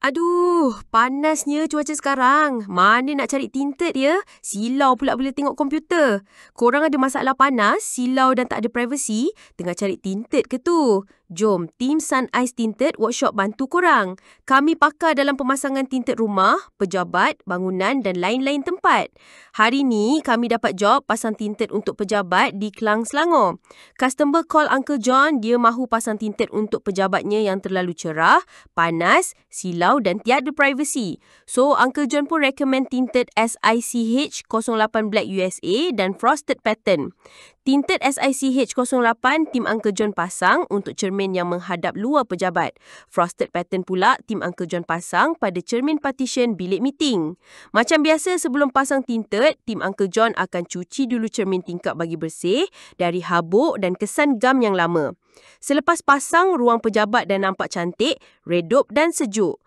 Aduh, panasnya cuaca sekarang. Mana nak cari tinted ya? Silau pula bila tengok komputer. Korang ada masalah panas, silau dan tak ada privacy? Tengah cari tinted ke tu? Jom, Team Sun Ice Tinted Workshop bantu korang. Kami pakar dalam pemasangan tinted rumah, pejabat, bangunan dan lain-lain tempat. Hari ni, kami dapat job pasang tinted untuk pejabat di Klang, Selangor. Customer call Uncle John, dia mahu pasang tinted untuk pejabatnya yang terlalu cerah, panas, silau dan tiada privacy. So, Uncle John pun recommend tinted SICH 08 Black USA dan Frosted Pattern. Tinted SICH 08 Tim Uncle John pasang untuk cermin yang menghadap luar pejabat. Frosted Pattern pula Tim Uncle John pasang pada cermin partition bilik meeting. Macam biasa sebelum pasang tinted, Tim Uncle John akan cuci dulu cermin tingkap bagi bersih dari habuk dan kesan gam yang lama. Selepas pasang, ruang pejabat dah nampak cantik, redup dan sejuk.